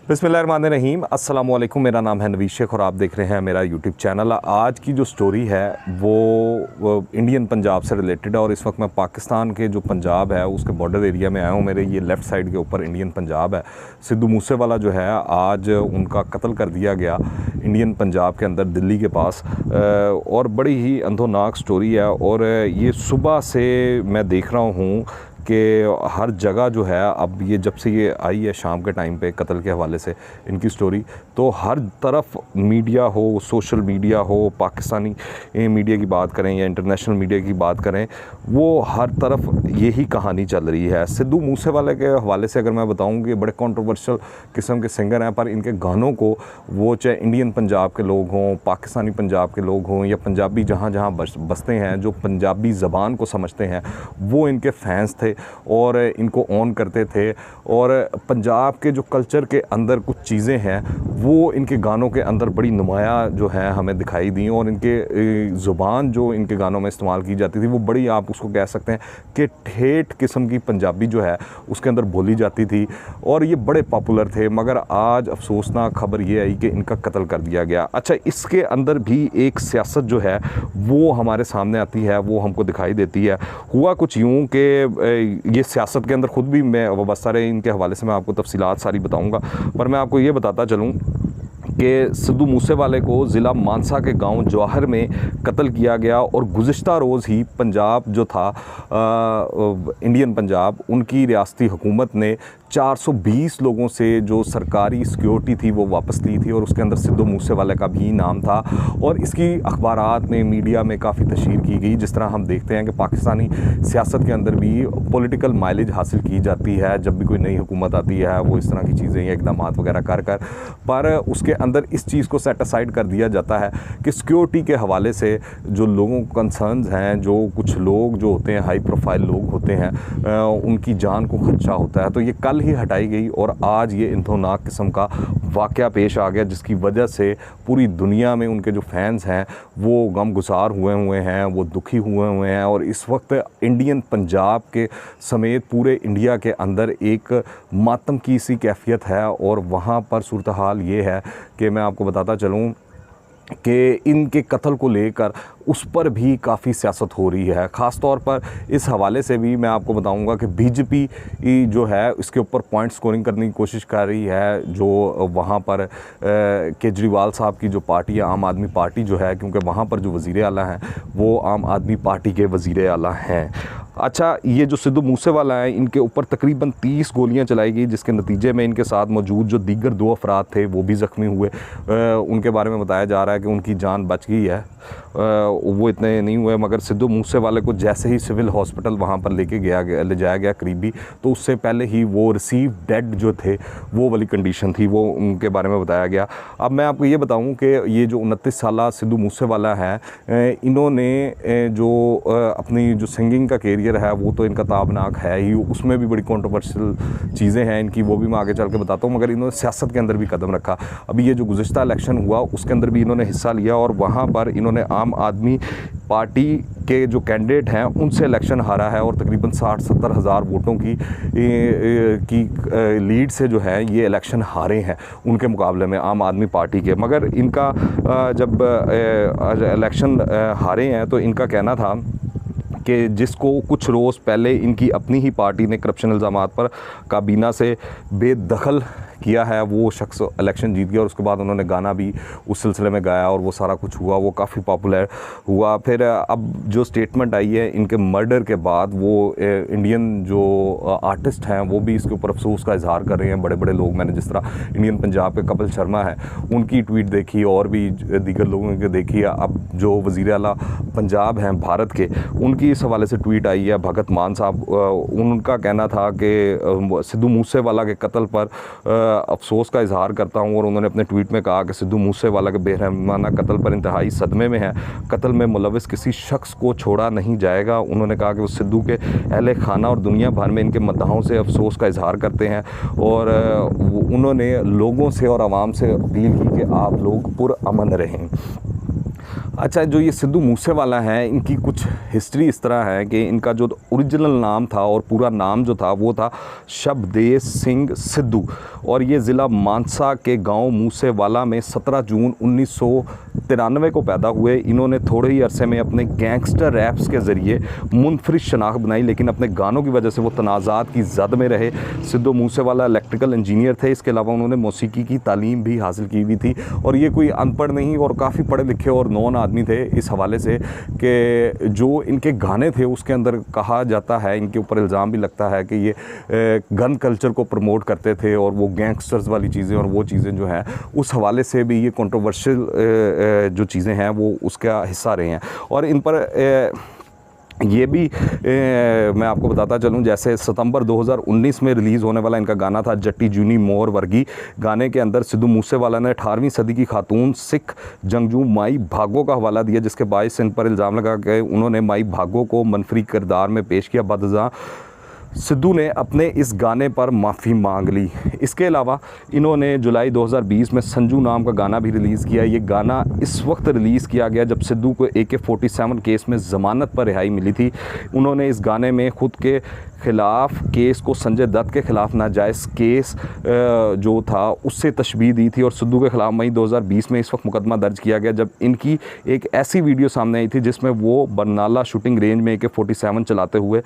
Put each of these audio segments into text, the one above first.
बिस्मिल्लाहिर्रहमानिर्रहीम। अस्सलाम वालेकुम। मेरा नाम है नवीद शेख और आप देख रहे हैं मेरा यूट्यूब चैनल। आज की जो स्टोरी है वो इंडियन पंजाब से रिलेटेड है और इस वक्त मैं पाकिस्तान के जो पंजाब है उसके बॉर्डर एरिया में आया हूँ। मेरे ये लेफ़्ट साइड के ऊपर इंडियन पंजाब है। सिद्धू मूसेवाला जो है आज उनका कत्ल कर दिया गया इंडियन पंजाब के अंदर, दिल्ली के पास। और बड़ी ही अंधोनाक स्टोरी है और ये सुबह से मैं देख रहा हूँ कि हर जगह जो है, अब ये जब से ये आई है शाम के टाइम पे कत्ल के हवाले से इनकी स्टोरी, तो हर तरफ मीडिया हो, सोशल मीडिया हो, पाकिस्तानी मीडिया की बात करें या इंटरनेशनल मीडिया की बात करें, वो हर तरफ यही कहानी चल रही है। सिद्धू मूसेवाले के हवाले से अगर मैं बताऊं कि बड़े कंट्रोवर्शियल किस्म के सिंगर हैं, पर इनके गानों को वो चाहे इंडियन पंजाब के लोग हों, पाकिस्तानी पंजाब के लोग हों या पंजाबी जहाँ जहाँ बसते हैं, जो पंजाबी ज़बान को समझते हैं, वो इनके फैंस थे और इनको ऑन करते थे। और पंजाब के जो कल्चर के अंदर कुछ चीज़ें हैं वो इनके गानों के अंदर बड़ी नुमाया जो है हमें दिखाई दी और इनके ज़ुबान जो इनके गानों में इस्तेमाल की जाती थी वो बड़ी, आप उसको कह सकते हैं कि ठेठ किस्म की पंजाबी जो है उसके अंदर बोली जाती थी और ये बड़े पॉपुलर थे। मगर आज अफसोसनाक खबर ये आई कि इनका कत्ल कर दिया गया। अच्छा, इसके अंदर भी एक सियासत जो है वो हमारे सामने आती है, वो हमको दिखाई देती है। हुआ कुछ यूँ कि ये सियासत के अंदर ख़ुद भी मैं वाबस्ता रहे, इनके हवाले से मैं आपको तफसीलात सारी बताऊंगा, पर मैं आपको ये बताता चलूँ कि सिद्धू मूसेवाले को ज़िला मानसा के गांव जवाहर में कत्ल किया गया और गुज़िश्ता रोज़ ही पंजाब जो था इंडियन पंजाब, उनकी रियासती हुकूमत ने 420 लोगों से जो सरकारी सिक्योरिटी थी वो वापस ली थी और उसके अंदर सिद्धू मूसेवाले का भी नाम था। और इसकी अखबारात में, मीडिया में काफ़ी तशहीर की गई। जिस तरह हम देखते हैं कि पाकिस्तानी सियासत के अंदर भी पॉलिटिकल माइलेज हासिल की जाती है जब भी कोई नई हुकूमत आती है, वो इस तरह की चीज़ें या इकदाम वगैरह कर पर उसके अंदर इस चीज़ को सेट असाइड कर दिया जाता है कि सिक्योरिटी के हवाले से जो लोगों को कंसर्न्स हैं, जो कुछ लोग जो होते हैं हाई प्रोफाइल लोग होते हैं, उनकी जान को खदशा होता है, तो ये कल ही हटाई गई और आज ये इंतोनाक किस्म का वाक़या पेश आ गया जिसकी वजह से पूरी दुनिया में उनके जो फैंस हैं वो गमगुसार हुए हैं, वो दुखी हुए हैं। और इस वक्त इंडियन पंजाब के समेत पूरे इंडिया के अंदर एक मातम की सी कैफियत है और वहाँ पर सूरत हाल ये है कि मैं आपको बताता चलूँ कि इनके कत्ल को लेकर उस पर भी काफ़ी सियासत हो रही है। ख़ास तौर पर इस हवाले से भी मैं आपको बताऊंगा कि बीजेपी जो है इसके ऊपर पॉइंट स्कोरिंग करने की कोशिश कर रही है। जो वहाँ पर केजरीवाल साहब की जो पार्टी है, आम आदमी पार्टी जो है, क्योंकि वहाँ पर जो वज़ीर आला हैं वो आम आदमी पार्टी के वज़ीर आला हैं। अच्छा, ये जो सिद्धू मूसेवाला है, इनके ऊपर तकरीबन 30 गोलियां चलाई गई जिसके नतीजे में इनके साथ मौजूद जो दीगर 2 अफराद थे वो भी ज़ख्मी हुए। उनके बारे में बताया जा रहा है कि उनकी जान बच गई है, वो इतने नहीं हुए। मगर सिद्धू मूसेवाले को जैसे ही सिविल हॉस्पिटल वहाँ पर ले जाया गया करीबी, तो उससे पहले ही वो रिसीव डेड जो थे वो वाली कंडीशन थी, वो उनके बारे में बताया गया। अब मैं आपको ये बताऊँ कि ये जो 29 साला सिद्धू मूसेवाला है, इन्होंने जो अपनी जो सिंगिंग का कैरियर है वो तो इनका ताबनाक है ही, उसमें भी बड़ी कंट्रोवर्शियल चीज़ें हैं इनकी, वो भी मैं आगे चल के बताता हूँ। मगर इन्होंने सियासत के अंदर भी कदम रखा। अभी ये जो गुज़िश्ता इलेक्शन हुआ उसके अंदर भी इन्होंने हिस्सा लिया और वहाँ पर इन्होंने आम आदमी पार्टी के जो कैंडिडेट हैं उनसे इलेक्शन हारा है और तकरीबन 60-70 हज़ार वोटों की लीड से जो है ये इलेक्शन हारे हैं उनके मुकाबले में आम आदमी पार्टी के। मगर इनका जब इलेक्शन हारे हैं तो इनका कहना था कि जिसको कुछ रोज़ पहले इनकी अपनी ही पार्टी ने करप्शन इल्ज़ामात पर काबीना से बेदखल किया है, वो शख्स इलेक्शन जीत गया और उसके बाद उन्होंने गाना भी उस सिलसिले में गाया और वो सारा कुछ हुआ, वो काफ़ी पॉपुलर हुआ। फिर अब जो स्टेटमेंट आई है इनके मर्डर के बाद, वो इंडियन जो आर्टिस्ट हैं वो भी इसके ऊपर अफसोस का इजहार कर रहे हैं। बड़े बड़े लोग, मैंने जिस तरह इंडियन पंजाब के कपिल शर्मा है उनकी ट्वीट देखी और भी दीगर लोगों की देखी। अब जो वज़ीर आला पंजाब हैं भारत के, उनकी इस हवाले से ट्वीट आई है। भगत मान साहब, उनका कहना था कि सिद्धू मूसेवाला के कत्ल पर अफसोस का इजहार करता हूँ और उन्होंने अपने ट्वीट में कहा कि सिद्धू मूसेवाला के बेरहमाना कत्ल पर इंतहाई सदमे में है। कत्ल में मुलविस किसी शख्स को छोड़ा नहीं जाएगा। उन्होंने कहा कि वो सिद्धू के अहले खाना और दुनिया भर में इनके मद्दाहों से अफसोस का इजहार करते हैं और उन्होंने लोगों से और आवाम से अपील की कि आप लोग पुरअमन रहें। अच्छा, जो ये सिद्धू मूसेवाला हैं, इनकी कुछ हिस्ट्री इस तरह है कि इनका जो ओरिजिनल नाम था और पूरा नाम जो था वो था शबदेव सिंह सिद्धू, और ये ज़िला मानसा के गांव मूसेवाला में 17 जून 1993 को पैदा हुए। इन्होंने थोड़े ही अरसे में अपने गैंगस्टर रैप्स के ज़रिए मुनफरिद शनाख्त बनाई, लेकिन अपने गानों की वजह से वो तनाज़ात की जद में रहे। सिद्धू मूसेवाला इलेक्ट्रिकल इंजीनियर थे, इसके अलावा उन्होंने मौसीकी की तालीम भी हासिल की हुई थी, और ये कोई अनपढ़ नहीं और काफ़ी पढ़े लिखे और नॉन आदमी थे इस हवाले से कि जो इनके गाने थे उसके अंदर कहा जाता है, इनके ऊपर इल्ज़ाम भी लगता है कि ये गन कल्चर को प्रमोट करते थे और वो गैंगस्टर्स वाली चीज़ें और वो चीज़ें जो हैं उस हवाले से भी ये कंट्रोवर्शियल जो चीज़ें हैं वो उसका हिस्सा रहे हैं। और इन पर ये भी मैं आपको बताता चलूँ, जैसे सितंबर 2019 में रिलीज़ होने वाला इनका गाना था जट्टी जूनी मोर वर्गी। गाने के अंदर सिद्धू मूसेवाला ने 18वीं सदी की खातून सिख जंगजू माई भागो का हवाला दिया, जिसके बायस इन पर इल्ज़ाम लगा कि उन्होंने माई भागो को मनफरी किरदार में पेश किया। बदज़ा सिद्धू ने अपने इस गाने पर माफ़ी मांग ली। इसके अलावा इन्होंने जुलाई 2020 में संजू नाम का गाना भी रिलीज़ किया। ये गाना इस वक्त रिलीज़ किया गया जब सिद्धू को AK-47 केस में ज़मानत पर रिहाई मिली थी। उन्होंने इस गाने में ख़ुद के ख़िलाफ़ केस को संजय दत्त के ख़िलाफ़ नाजायज़ केस जो था उससे तशबीह दी थी, और सिद्धू के ख़िलाफ़ मई 2020 में इस वक्त मुकदमा दर्ज किया गया जब इनकी एक ऐसी वीडियो सामने आई थी जिसमें वो बरनाला शूटिंग रेंज में AK-47 चलाते हुए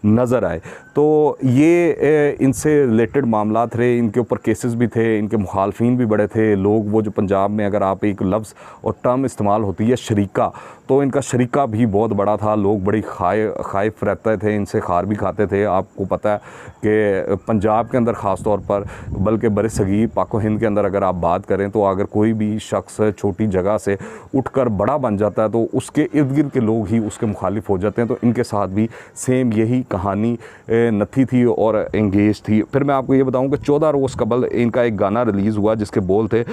नज़र आए। तो ये इनसे रिलेटेड मामला थे, इनके ऊपर केसेस भी थे, इनके मुखालफिन भी बड़े थे लोग। वो जो पंजाब में अगर आप एक लफ्ज़ और टर्म इस्तेमाल होती है शरीका, तो इनका शरीका भी बहुत बड़ा था। लोग बड़ी खाइफ रहते थे, इनसे खार भी खाते थे। आपको पता है कि पंजाब के अंदर ख़ास तौर पर, बल्कि बरसगीर पाको हिंद के अंदर अगर आप बात करें तो अगर कोई भी शख्स छोटी जगह से उठकर बड़ा बन जाता है तो उसके इर्द गिर्द के लोग ही उसके मुखालिफ हो जाते हैं। तो इनके साथ भी सेम यही कहानी नथी थी और एंगेज थी। फिर मैं आपको ये बताऊं कि 14 रोज़ कबल इनका एक गाना रिलीज़ हुआ जिसके बोल थे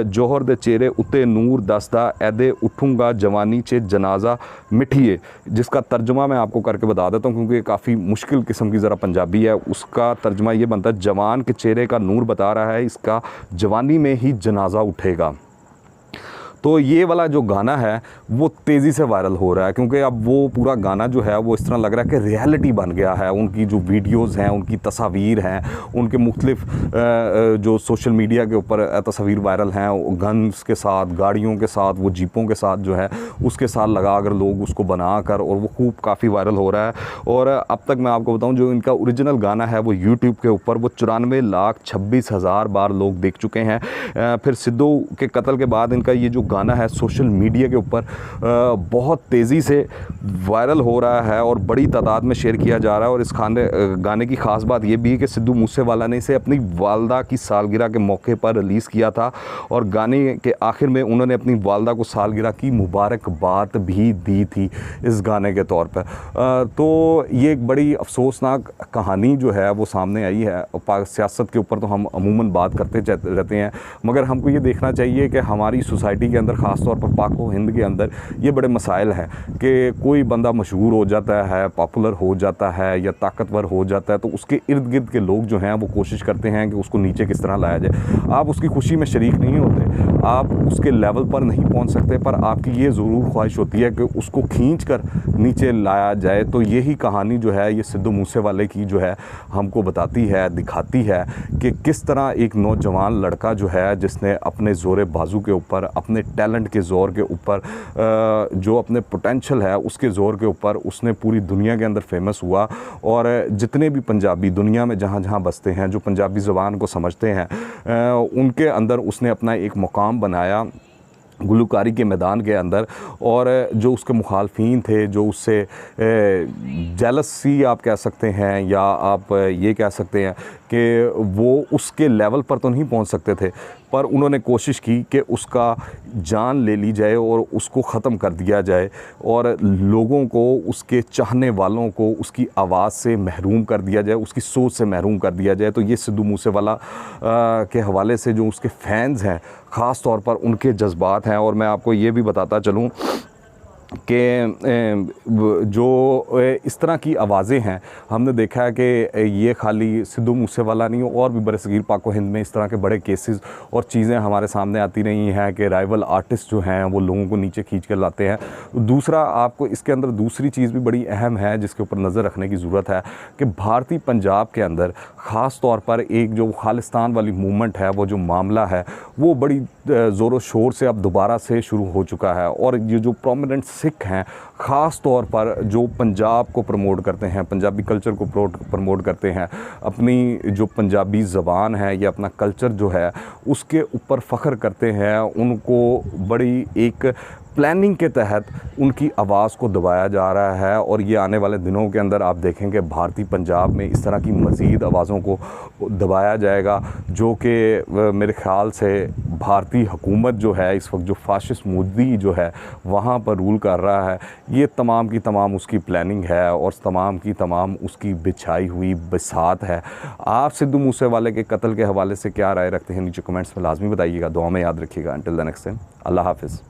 जोहर दे चेहरे उत्ते नूर दसदा ऐदे उठूँगा जवानी चे जनाजा मिठिए, जिसका तर्जुमा मैं आपको करके बता देता हूँ क्योंकि काफ़ी मुश्किल किस्म की ज़रा पंजाबी है। उसका तर्जुमा ये बनता है, जवान के चेहरे का नूर बता रहा है इसका जवानी में ही जनाजा उठेगा। तो ये वाला जो गाना है वो तेज़ी से वायरल हो रहा है क्योंकि अब वो पूरा गाना जो है वो इस तरह लग रहा है कि रियलिटी बन गया है। उनकी जो वीडियोज़ हैं, उनकी तस्वीर हैं, उनके मुख्तलिफ जो सोशल मीडिया के ऊपर तस्वीर वायरल हैं, गन्स के साथ, गाड़ियों के साथ, वो जीपों के साथ जो है उसके साथ लगा कर लोग उसको बना कर, और वो खूब काफ़ी वायरल हो रहा है। और अब तक मैं आपको बताऊँ जो इनका ओरिजिनल गाना है वो यूट्यूब के ऊपर वो 94,26,000 बार लोग देख चुके हैं। फिर सिद्धू के कत्ल के बाद इनका ये जो गाना है सोशल मीडिया के ऊपर बहुत तेज़ी से वायरल हो रहा है और बड़ी तादाद में शेयर किया जा रहा है। और इस गाने की ख़ास बात ये भी है कि सिद्धू मूसेवाला ने इसे अपनी वालदा की सालगिरह के मौके पर रिलीज़ किया था, और गाने के आखिर में उन्होंने अपनी वालदा को सालगिरह की मुबारकबाद भी दी थी इस गाने के तौर पर। तो ये एक बड़ी अफसोसनाक कहानी जो है वो सामने आई है। सियासत के ऊपर तो हम अमूमन बात करते रहते हैं, मगर हमको ये देखना चाहिए कि हमारी सोसाइटी के अंदर ख़ास तौर पर पाक व हिंद के अंदर ये बड़े मसाइल हैं कि कोई बंदा मशहूर हो जाता है, पॉपुलर हो जाता है या ताकतवर हो जाता है तो उसके इर्द गिर्द के लोग जो हैं वो कोशिश करते हैं कि उसको नीचे किस तरह लाया जाए। आप उसकी खुशी में शरीक नहीं होते, आप उसके लेवल पर नहीं पहुंच सकते, पर आपकी ये ज़रूर ख्वाहिश होती है कि उसको खींच कर नीचे लाया जाए। तो यही कहानी जो है ये सिद्धू मूसेवाले की जो है हमको बताती है, दिखाती है कि किस तरह एक नौजवान लड़का जो है जिसने अपने ज़ोर बाजू के ऊपर, अपने टैलेंट के ज़ोर के ऊपर, जो अपने पोटेंशियल है उसके ज़ोर के ऊपर उसने पूरी दुनिया के अंदर फेमस हुआ। और जितने भी पंजाबी दुनिया में जहाँ जहाँ बसते हैं, जो पंजाबी ज़ुबान को समझते हैं, उनके अंदर उसने अपना एक मुकाम बनाया गुलकारी के मैदान के अंदर। और जो उसके मुखालफीन थे, जो उससे जेलसी आप कह सकते हैं या आप ये कह सकते हैं कि वो उसके लेवल पर तो नहीं पहुंच सकते थे, पर उन्होंने कोशिश की कि उसका जान ले ली जाए और उसको ख़त्म कर दिया जाए और लोगों को, उसके चाहने वालों को उसकी आवाज़ से महरूम कर दिया जाए, उसकी सोच से महरूम कर दिया जाए। तो ये सिद्धू मूसेवाला के हवाले से जो उसके फैंस हैं ख़ास तौर पर उनके जज्बात हैं। और मैं आपको ये भी बताता चलूँ कि जो इस तरह की आवाज़ें हैं, हमने देखा है कि ये खाली सिद्धू मूसेवाला नहीं, और भी बरसगीर पाक व हिंद में इस तरह के बड़े केसेस और चीज़ें हमारे सामने आती रही हैं कि राइवल आर्टिस्ट जो हैं वो लोगों को नीचे खींच कर लाते हैं। दूसरा, आपको इसके अंदर दूसरी चीज़ भी बड़ी अहम है जिसके ऊपर नज़र रखने की ज़रूरत है कि भारतीय पंजाब के अंदर ख़ास तौर पर एक जो खालिस्तान वाली मूवमेंट है, वो जो मामला है वो बड़ी ज़ोरों शोर से अब दोबारा से शुरू हो चुका है। और ये जो प्रोमिनेंट सिख हैं, ख़ास तौर पर जो पंजाब को प्रमोट करते हैं, पंजाबी कल्चर को प्रमोट करते हैं, अपनी जो पंजाबी ज़बान है या अपना कल्चर जो है उसके ऊपर फ़ख्र करते हैं, उनको बड़ी एक प्लानिंग के तहत उनकी आवाज़ को दबाया जा रहा है। और ये आने वाले दिनों के अंदर आप देखेंगे भारतीय पंजाब में इस तरह की मज़ीद आवाज़ों को दबाया जाएगा, जो कि मेरे ख़्याल से भारतीय हुकूमत जो है इस वक्त, जो फाशिस्ट मोदी जो है वहाँ पर रूल कर रहा है, ये तमाम की तमाम उसकी प्लानिंग है और तमाम की तमाम उसकी बिछाई हुई बसात है। आप सिद्धू मूसेवाले के कत्ल के हवाले से क्या राय रखते हैं, नीचे कमेंट्स में लाजमी बताइएगा। दुआ में याद रखिएगा। अंटिल द नेक्स्ट टाइम, अल्लाह हाफ़िज़।